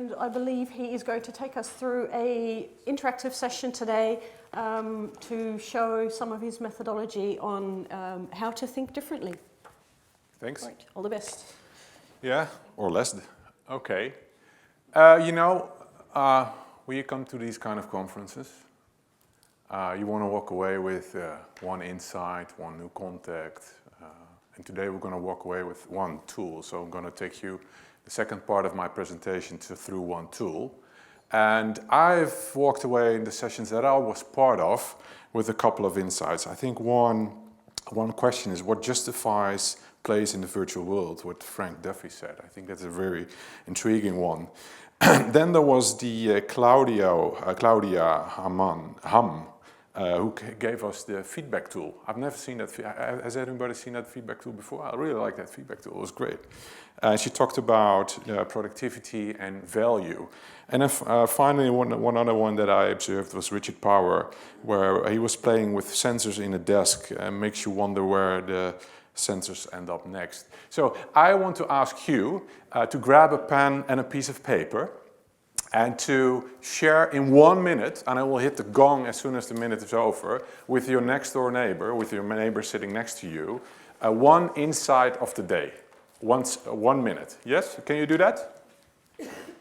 and I believe he is going to take us through an interactive session today to show some of his methodology on how to think differently. Thanks. Right, all the best. Yeah, or less. Okay. When you come to these kind of conferences, you want to walk away with one insight, one new contact, and today we're going to walk away with one tool. So I'm going to take you the second part of my presentation through one tool. And I've walked away in the sessions that I was part of with a couple of insights. I think one question is what justifies place in the virtual world, what Frank Duffy said. I think that's a very intriguing one. Then there was the Claudia Ham, who gave us the feedback tool. I've never seen that. Has anybody seen that feedback tool before? I really like that feedback tool. It was great. She talked about productivity and value. And then finally, one other one that I observed was Richard Power, where he was playing with sensors in a desk and makes you wonder where the sensors end up next. So I want to ask you to grab a pen and a piece of paper and to share in 1 minute, and I will hit the gong as soon as the minute is over, with your next door neighbor, with your neighbor sitting next to you, one insight of the day. 1 minute. Yes? Can you do that?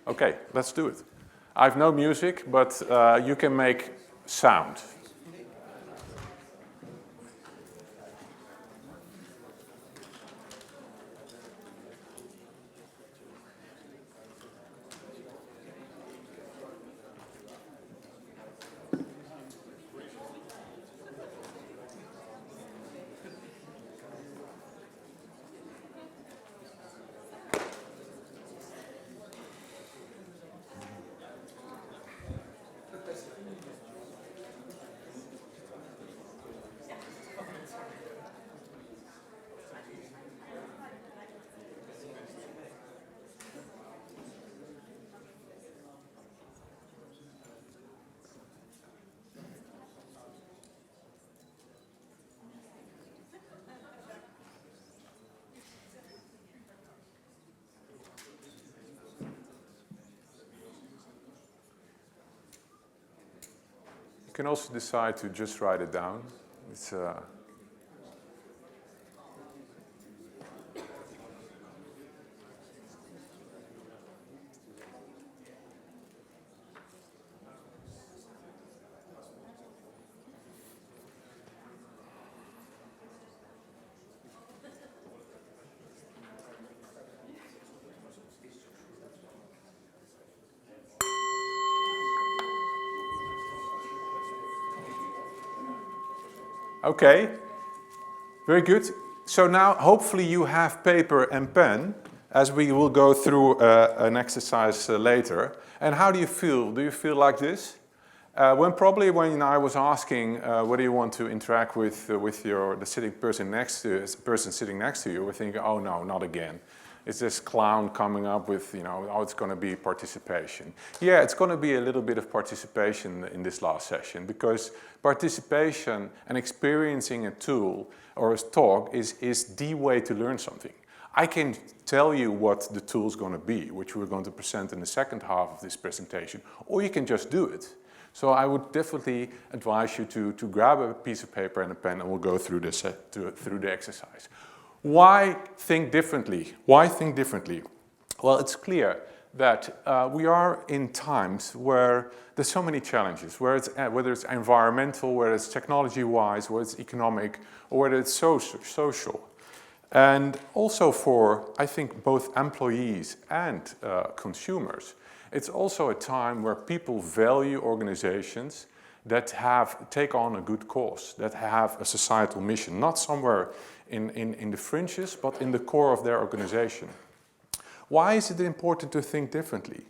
Okay, let's do it. I have no music, but you can make sound. You can also decide to just write it down. It's okay, very good. So now hopefully you have paper and pen, as we will go through an exercise later. And how do you feel? Do you feel like this? When I was asking whether you want to interact with the sitting person sitting next to you, we're thinking, oh no, not again. It's this clown coming up with, oh, it's going to be participation. Yeah, it's going to be a little bit of participation in this last session, because participation and experiencing a tool or a talk is the way to learn something. I can tell you what the tool is going to be, which we're going to present in the second half of this presentation, or you can just do it. So I would definitely advise you to grab a piece of paper and a pen, and we'll go through this through the exercise. Why think differently? Why think differently? Well, it's clear that we are in times where there's so many challenges, whether it's environmental, whether it's technology-wise, whether it's economic, or whether it's social. And also for, I think, both employees and consumers, it's also a time where people value organizations that take on a good cause, that have a societal mission, not somewhere in the fringes, but in the core of their organization. Why is it important to think differently?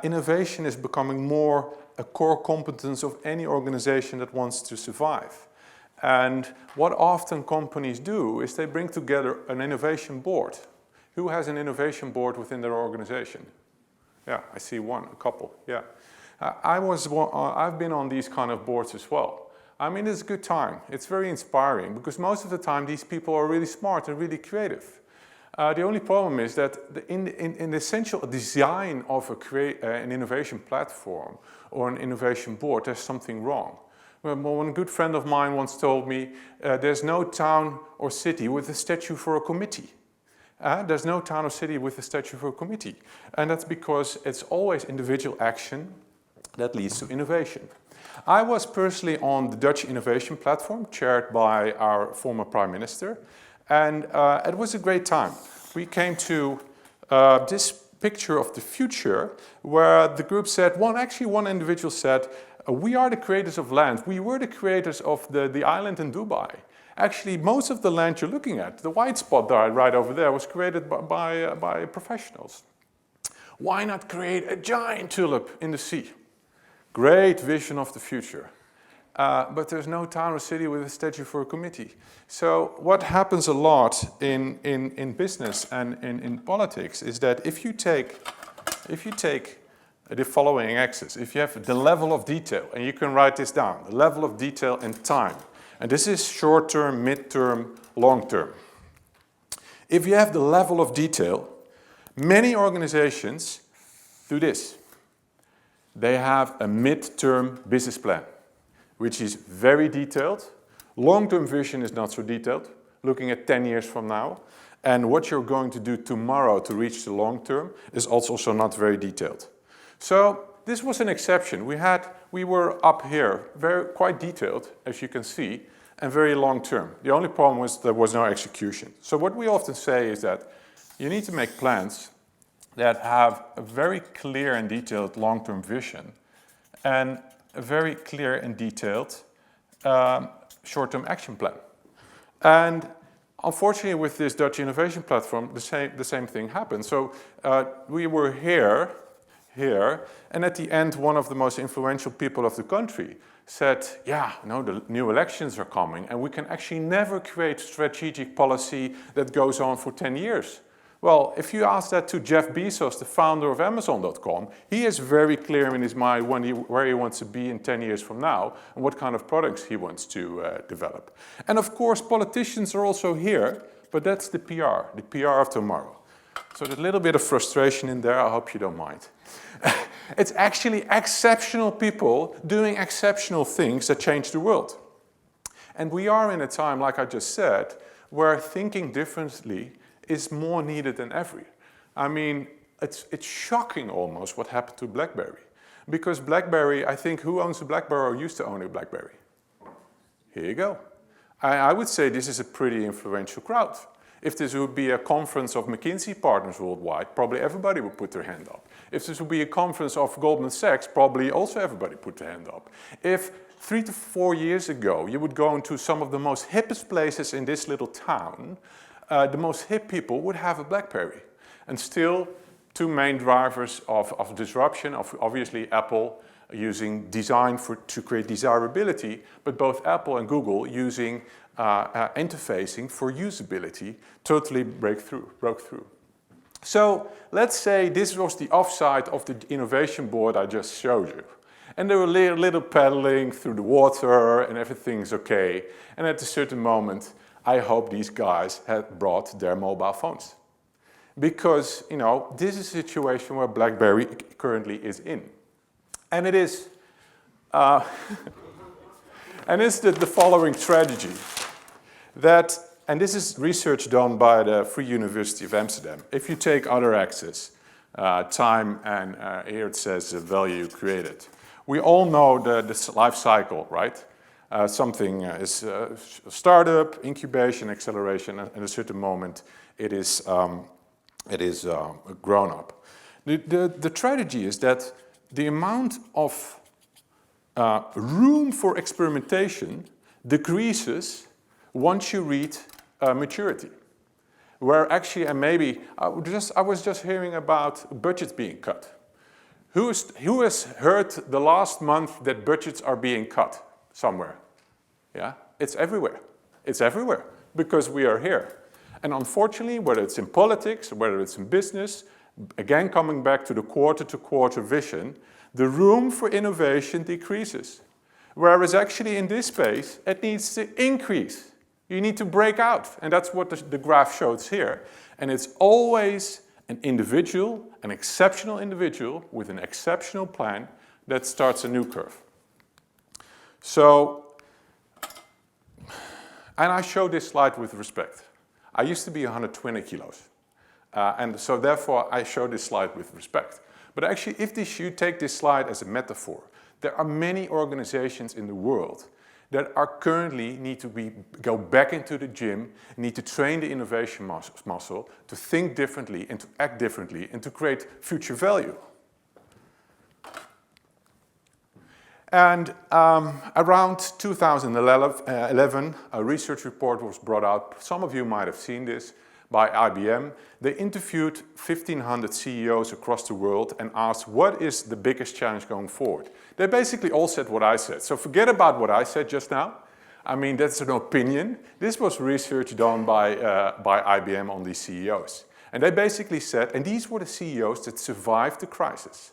Innovation is becoming more a core competence of any organization that wants to survive. And what often companies do is they bring together an innovation board. Who has an innovation board within their organization? Yeah, I see a couple, yeah. I've been on these kind of boards as well. I mean, it's a good time. It's very inspiring because most of the time these people are really smart and really creative. The only problem is that in the essential design of an innovation platform or an innovation board, there's something wrong. Well, one good friend of mine once told me, there's no town or city with a statue for a committee. There's no town or city with a statue for a committee. And that's because it's always individual action that leads to innovation. I was personally on the Dutch innovation platform, chaired by our former Prime Minister, and it was a great time. We came to this picture of the future where the group said, one individual said, we are the creators of land. We were the creators of the island in Dubai. Actually, most of the land you're looking at, the white spot there, right over there, was created by professionals. Why not create a giant tulip in the sea? Great vision of the future. But there's no town or city with a statue for a committee. So what happens a lot in business and in politics is that if you take the following axis, if you have the level of detail, and you can write this down, the level of detail and time, and this is short-term, mid-term, long-term. If you have the level of detail, many organizations do this. They have a mid-term business plan, which is very detailed. Long-term vision is not so detailed, looking at 10 years from now. And what you're going to do tomorrow to reach the long-term is also not very detailed. So this was an exception. We were up here, quite detailed, as you can see, and very long-term. The only problem was there was no execution. So what we often say is that you need to make plans that have a very clear and detailed long-term vision and a very clear and detailed short-term action plan. And unfortunately, with this Dutch innovation platform, the same thing happened. So we were here, and at the end, one of the most influential people of the country said, yeah, no, the new elections are coming, and we can actually never create strategic policy that goes on for 10 years. Well, if you ask that to Jeff Bezos, the founder of Amazon.com, he is very clear in his mind where he wants to be in 10 years from now and what kind of products he wants to develop. And of course, politicians are also here, but that's the PR of tomorrow. So there's a little bit of frustration in there, I hope you don't mind. It's actually exceptional people doing exceptional things that change the world. And we are in a time, like I just said, where thinking differently is more needed than ever. I mean, it's shocking almost what happened to Blackberry. Because Blackberry, I think, who owns a Blackberry or used to own a Blackberry? Here you go. I would say this is a pretty influential crowd. If this would be a conference of McKinsey partners worldwide, probably everybody would put their hand up. If this would be a conference of Goldman Sachs, probably also everybody put their hand up. If 3 to 4 years ago you would go into some of the most hippest places in this little town, the most hip people would have a Blackberry. And still, two main drivers of disruption, obviously Apple using design to create desirability, but both Apple and Google using interfacing for usability, totally broke through. So let's say this was the offside of the innovation board I just showed you. And they were little paddling through the water and everything's okay. And at a certain moment, I hope these guys had brought their mobile phones. Because, you know, this is a situation where BlackBerry currently is in. And it is, and it's the following tragedy. That, and this is research done by the Free University of Amsterdam. If you take other axes, time and here it says value created. We all know the life cycle, right? Something is a startup, incubation, acceleration, and at a certain moment it is grown up. The tragedy is that the amount of room for experimentation decreases once you reach maturity. Where actually, and maybe, I was just hearing about budgets being cut. Who has heard the last month that budgets are being cut somewhere? Yeah, it's everywhere. It's everywhere because we are here. And unfortunately, whether it's in politics, whether it's in business, again coming back to the quarter-to-quarter vision, the room for innovation decreases. Whereas actually in this space, it needs to increase. You need to break out. And that's what the graph shows here. And it's always an individual, an exceptional individual with an exceptional plan that starts a new curve. So, and I show this slide with respect. I used to be 120 kilos. And so therefore I show this slide with respect. But actually, if you take this slide as a metaphor, there are many organizations in the world that are currently need to go back into the gym, need to train the innovation muscle, to think differently and to act differently and to create future value. And around 2011, a research report was brought out. Some of you might have seen this, by IBM. They interviewed 1,500 CEOs across the world and asked, what is the biggest challenge going forward? They basically all said what I said. So forget about what I said just now. I mean, that's an opinion. This was research done by IBM on these CEOs. And they basically said, and these were the CEOs that survived the crisis.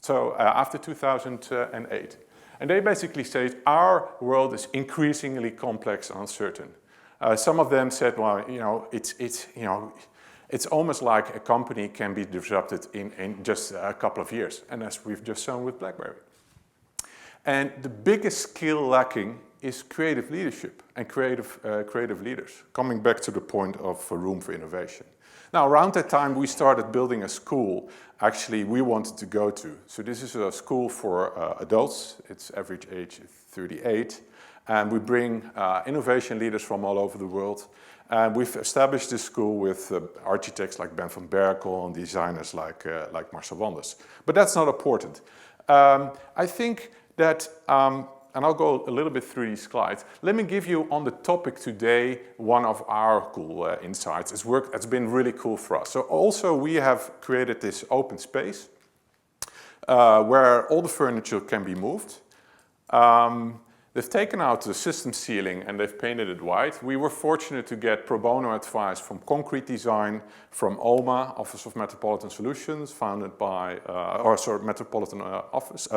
So after 2008. And they basically said, our world is increasingly complex and uncertain. Some of them said, well, it's almost like a company can be disrupted in just a couple of years, and as we've just shown with Blackberry. And the biggest skill lacking is creative leadership and creative leaders, coming back to the point of room for innovation. Now, around that time, we started building a school, actually, we wanted to go to. So this is a school for adults. Its average age is 38. And we bring innovation leaders from all over the world. And we've established this school with architects like Ben van Berkel and designers like Marcel Wanders. But that's not important. I think that, and I'll go a little bit through these slides. Let me give you on the topic today one of our cool insights. It's been really cool for us. So also we have created this open space where all the furniture can be moved. They've taken out the system ceiling and they've painted it white. We were fortunate to get pro bono advice from Concrete Design, from OMA, Office of Metropolitan Solutions, founded by, Metropolitan Office,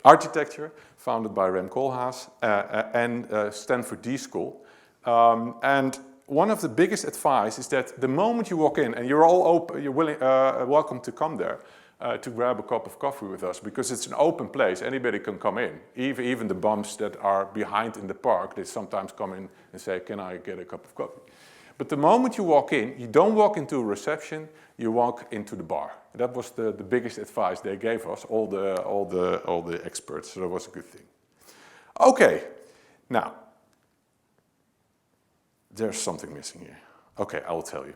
Architecture, founded by Rem Koolhaas, and Stanford D School. And one of the biggest advice is that the moment you walk in, and you're all open, you're welcome to come there, to grab a cup of coffee with us, because it's an open place. Anybody can come in. Even the bums that are behind in the park, they sometimes come in and say, can I get a cup of coffee? But the moment you walk in, you don't walk into a reception, you walk into the bar. That was the biggest advice they gave us, all the experts, so that was a good thing. Okay, now, there's something missing here. Okay, I will tell you.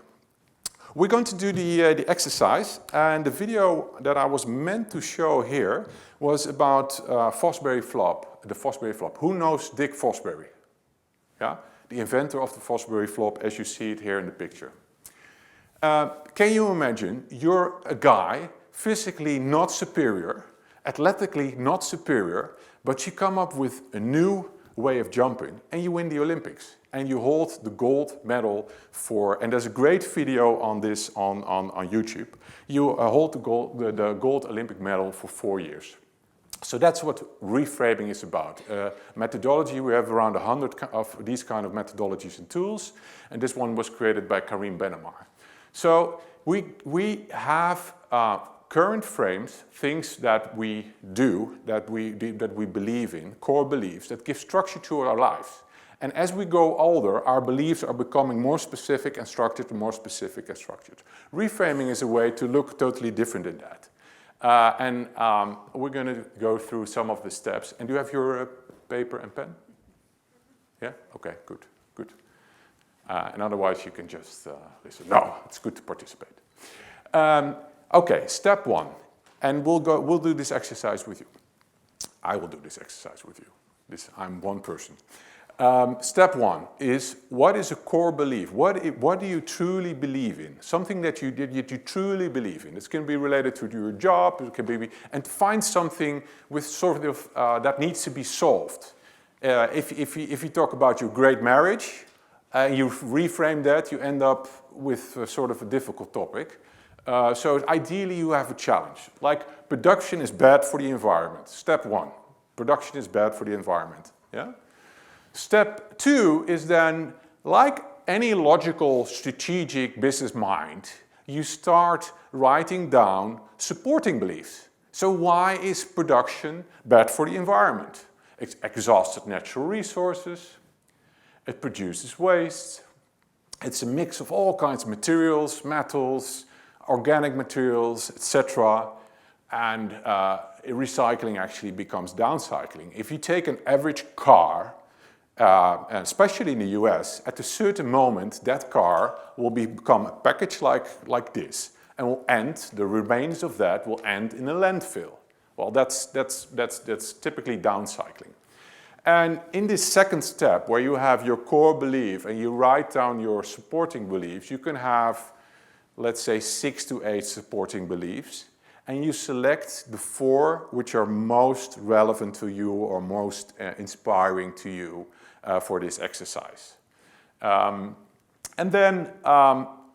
We're going to do the exercise, and the video that I was meant to show here was about Fosbury flop, the Fosbury flop. Who knows Dick Fosbury? Yeah? The inventor of the Fosbury flop, as you see it here in the picture. Can you imagine you're a guy, physically not superior, athletically not superior, but you come up with a new way of jumping and you win the Olympics. And you hold the gold medal for, and there's a great video on this on YouTube. You hold the gold Olympic medal for 4 years. So that's what reframing is about. Methodology, we have around 100 of these kind of methodologies and tools, and this one was created by Karim Benemar. So we have current frames, things that we do, that we believe in, core beliefs that give structure to our lives. And as we grow older, our beliefs are becoming more specific and structured, and more specific and structured. Reframing is a way to look totally different than that. We're going to go through some of the steps. And do you have your paper and pen? Yeah? Okay, good, good. And otherwise you can just listen. No, it's good to participate. Okay, step one. And we'll do this exercise with you. I will do this exercise with you. I'm one person. Step one is, what is a core belief? What do you truly believe in? Something that you truly believe in. This can be related to your job, it can be, and find something with sort of that needs to be solved. If you talk about your great marriage, you reframe that, you end up with sort of a difficult topic. So ideally you have a challenge. Like, production is bad for the environment. Step one, production is bad for the environment. Yeah? Step 2 is then, like any logical, strategic business mind, you start writing down supporting beliefs. So why is production bad for the environment? It's exhausted natural resources, it produces waste, it's a mix of all kinds of materials, metals, organic materials, etc. And recycling actually becomes downcycling. If you take an average car, and especially in the US, at a certain moment that car will become a package like this, and will end, the remains of that will end in a landfill. Well, that's typically downcycling. And in this second step, where you have your core belief and you write down your supporting beliefs, you can have, let's say, 6 to 8 supporting beliefs, and you select the 4 which are most relevant to you or most inspiring to you for this exercise. And then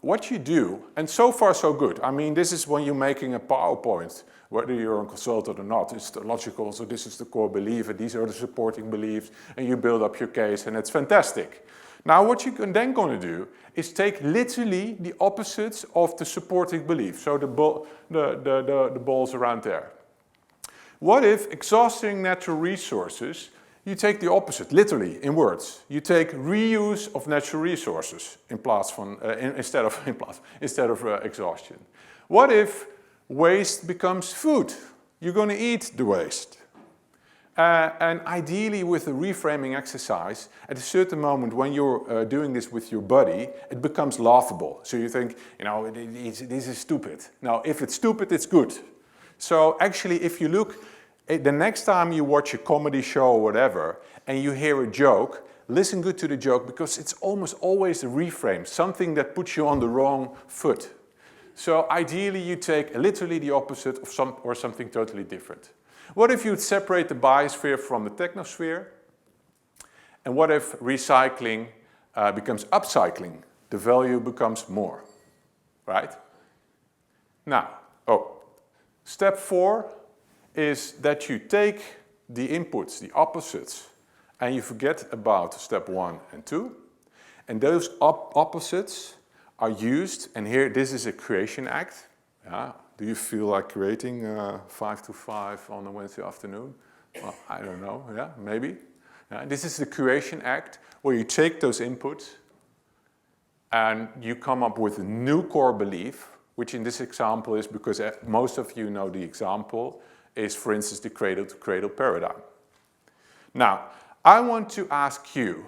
what you do, and so far so good. I mean, this is when you're making a PowerPoint, whether you're a consultant or not, it's logical, so this is the core belief, and these are the supporting beliefs, and you build up your case, and it's fantastic. Now, what you can then going to do is take literally the opposites of the supporting belief, so the balls around there. What if exhausting natural resources, you take the opposite, literally, in words. You take reuse of natural resources instead of exhaustion. What if waste becomes food? You're going to eat the waste. And ideally, with a reframing exercise, at a certain moment when you're doing this with your body, it becomes laughable. So you think, you know, this is stupid. Now, if it's stupid, it's good. So actually, if you look, the next time you watch a comedy show or whatever, and you hear a joke, listen good to the joke, because it's almost always a reframe, something that puts you on the wrong foot. So ideally, you take literally the opposite of something totally different. What if you'd separate the biosphere from the technosphere? And what if recycling becomes upcycling? The value becomes more, right? Now, step 4 is that you take the inputs, the opposites, and you forget about step 1 and 2. And those opposites are used, and here this is a creation act. Yeah. Do you feel like creating 5 to 5 on a Wednesday afternoon? Well, I don't know, yeah, maybe. This is the creation act, where you take those inputs and you come up with a new core belief, which in this example is, because most of you know the example, is, for instance, the cradle-to-cradle paradigm. Now, I want to ask you,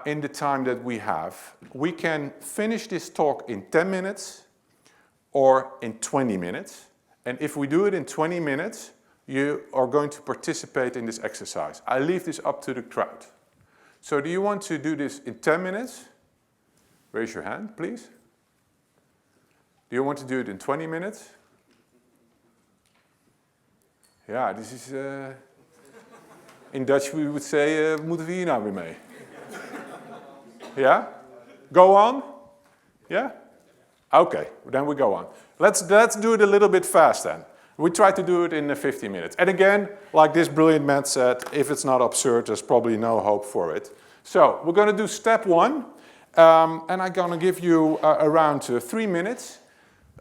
in the time that we have, we can finish this talk in 10 minutes or in 20 minutes. And if we do it in 20 minutes, you are going to participate in this exercise. I leave this up to the crowd. So do you want to do this in 10 minutes? Raise your hand, please. Do you want to do it in 20 minutes? Ja, this is... in Dutch we would say, moeten we hier nou weer mee? Yeah? Go on? Yeah? Okay, then we go on. Let's do it a little bit fast then. We try to do it in 15 minutes. And again, like this brilliant man said, if it's not absurd, there's probably no hope for it. So, we're going to do step 1. And I'm going to give you around 3 minutes.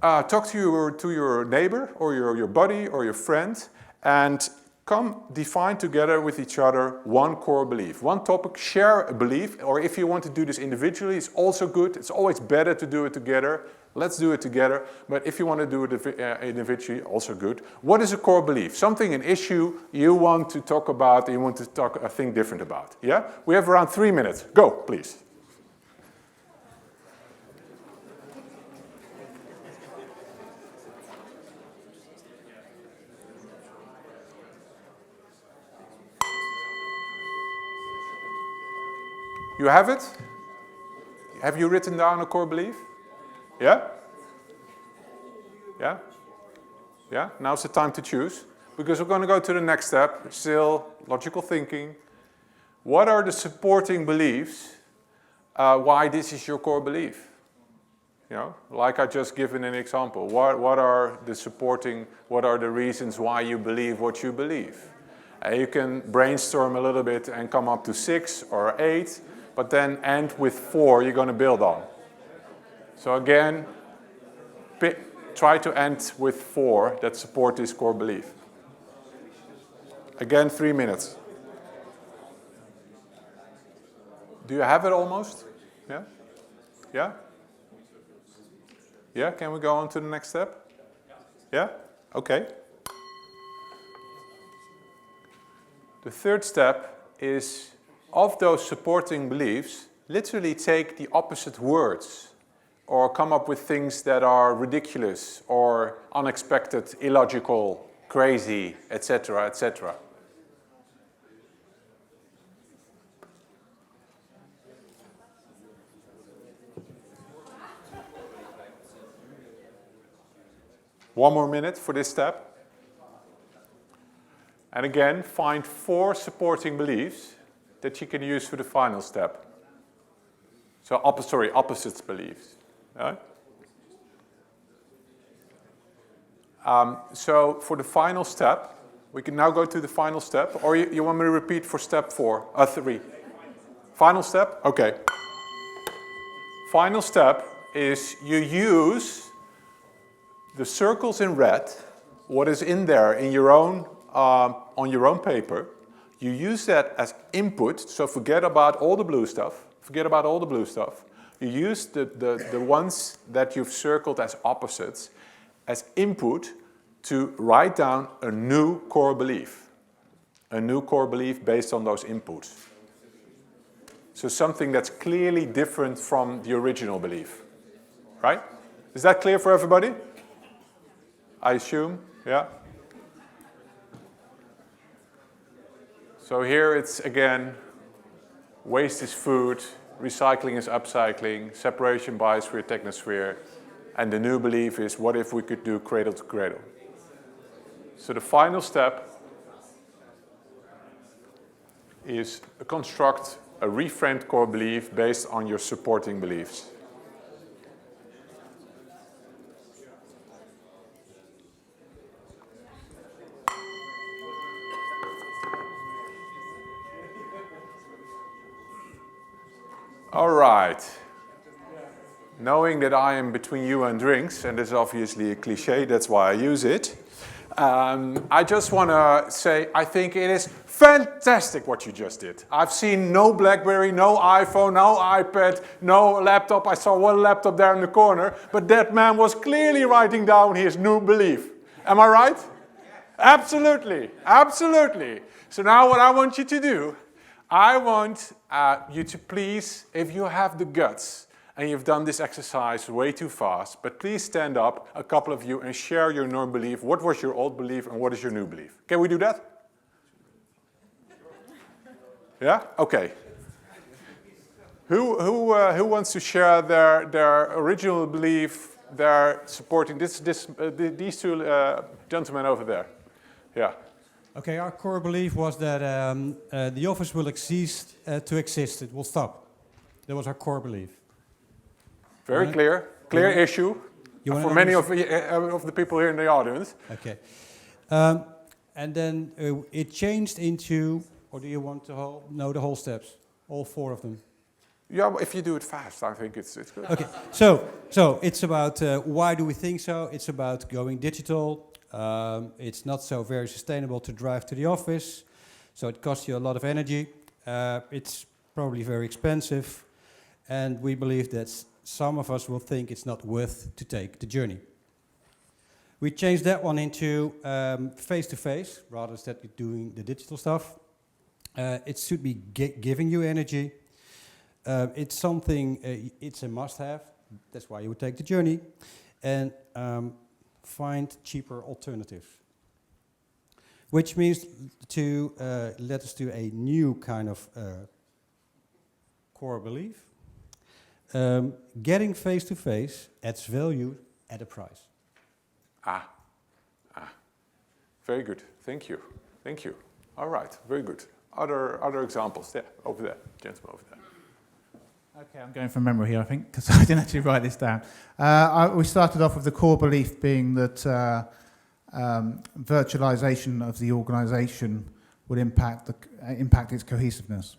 Talk to your neighbor, or your buddy, or your friend, and come define together with each other one core belief. One topic, share a belief, or if you want to do this individually, it's also good. It's always better to do it together. Let's do it together. But if you want to do it individually, also good. What is a core belief? Something, an issue you want to talk about, you want to think different about. Yeah? We have around 3 minutes. Go, please. You have it? Have you written down a core belief? Yeah? Yeah? Yeah? Now's the time to choose. Because we're going to go to the next step, still logical thinking. What are the supporting beliefs why this is your core belief? You know, like I just given an example. What are the reasons why you believe what you believe? You can brainstorm a little bit and come up to 6 or 8, but then end with 4 you're going to build on. So again, try to end with 4 that support this core belief. Again, 3 minutes. Do you have it almost? Yeah? Yeah? Yeah, can we go on to the next step? Yeah? Okay. The third step is, of those supporting beliefs, literally take the opposite words or come up with things that are ridiculous or unexpected, illogical, crazy, etc., etc. One more minute for this step. And again, find 4 supporting beliefs that you can use for the final step. So, opposites beliefs. Right? So, for the final step, we can now go to the final step. Or you want me to repeat for step 3? Final step? Okay. Final step is you use the circles in red, what is in there in your own, on your own paper. You use that as input, so forget about all the blue stuff. You use the ones that you've circled as opposites as input to write down a new core belief. A new core belief based on those inputs. So something that's clearly different from the original belief. Right? Is that clear for everybody? I assume, yeah? So here it's again, waste is food, recycling is upcycling, separation biosphere, technosphere, and the new belief is, what if we could do cradle to cradle? So the final step is construct a reframed core belief based on your supporting beliefs. All right. Knowing that I am between you and drinks, and this is obviously a cliche, that's why I use it, I just want to say I think it is fantastic what you just did. I've seen no Blackberry, no iPhone, no iPad, no laptop. I saw one laptop there in the corner, but that man was clearly writing down his new belief. Am I right? Absolutely, absolutely. So now what I want you to do, I want you to please, if you have the guts, and you've done this exercise way too fast, but please stand up, a couple of you, and share your new belief. What was your old belief and what is your new belief? Can we do that? Yeah? Okay. Who wants to share their original belief, their supporting these two gentlemen over there? Yeah. Okay, our core belief was that the office will cease to exist. It will stop. That was our core belief. Very clear issue for many of the people here in the audience. Okay. And then it changed into, or do you want to know the whole steps? All 4 of them? Yeah, if you do it fast, I think it's good. Okay, so it's about why do we think so? It's about going digital. It's not so very sustainable to drive to the office, so it costs you a lot of energy. It's probably very expensive, and we believe that some of us will think it's not worth to take the journey. We changed that one into face-to-face, rather than doing the digital stuff. It should be giving you energy. It's something, it's a must-have. That's why you would take the journey. And find cheaper alternatives. Which means to let us do a new kind of core belief. Getting face-to-face adds value at a price. Very good. Thank you. All right. Very good. Other examples? Yeah, over there. Gentleman over there. Okay, I'm going from memory here, I think, because I didn't actually write this down. We started off with the core belief being that virtualization of the organization would impact its cohesiveness.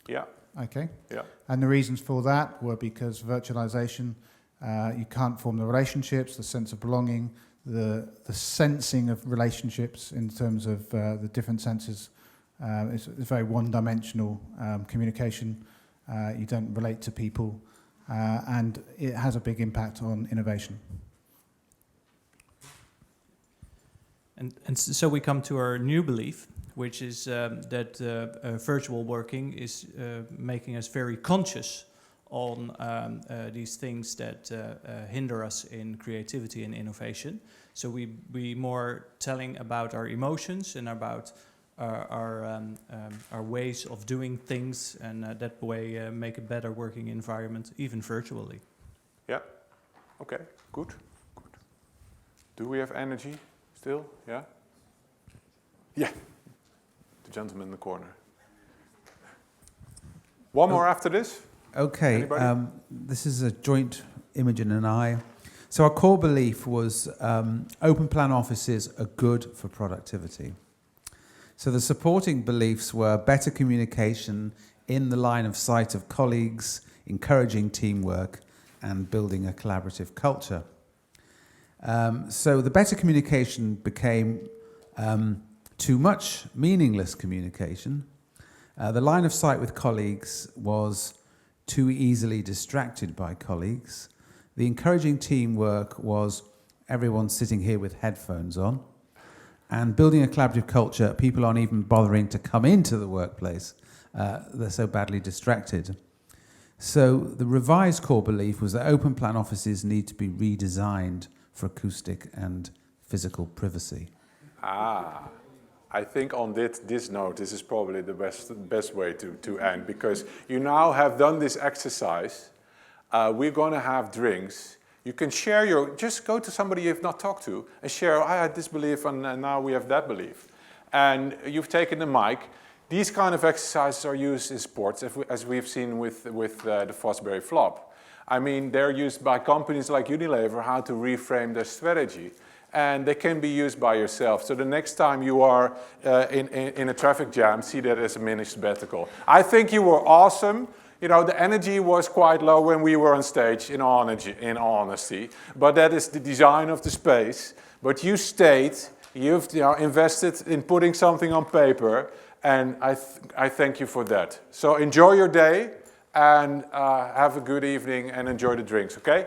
Yeah. Okay. Yeah. And the reasons for that were because virtualization, you can't form the relationships, the sense of belonging, the sensing of relationships in terms of the different senses. It's very one-dimensional communication. You don't relate to people, and it has a big impact on innovation. And so we come to our new belief, which is that virtual working is making us very conscious on these things that hinder us in creativity and innovation. So we be more telling about our emotions and about our ways of doing things, and that way make a better working environment, even virtually. Yeah. Okay. Good. Good. Do we have energy still? Yeah. Yeah. The gentleman in the corner. One more after this. Okay, this is a joint Imogen and I. So our core belief was open plan offices are good for productivity. So the supporting beliefs were better communication in the line of sight of colleagues, encouraging teamwork, and building a collaborative culture. So the better communication became too much meaningless communication. The line of sight with colleagues was too easily distracted by colleagues. The encouraging teamwork was everyone sitting here with headphones on. And building a collaborative culture, people aren't even bothering to come into the workplace. They're so badly distracted. So the revised core belief was that open plan offices need to be redesigned for acoustic and physical privacy. I think on this note, this is probably the best way to end, because you now have done this exercise. We're going to have drinks. You can share just go to somebody you've not talked to and share, I had this belief and now we have that belief. And you've taken the mic. These kind of exercises are used in sports, as we've seen with the Fosbury flop. I mean, they're used by companies like Unilever, how to reframe their strategy. And they can be used by yourself. So the next time you are in a traffic jam, see that as a mini sabbatical. I think you were awesome. You know, the energy was quite low when we were on stage, in all honesty. But that is the design of the space. But you stayed, you've invested in putting something on paper, and I thank you for that. So enjoy your day, and have a good evening, and enjoy the drinks, okay?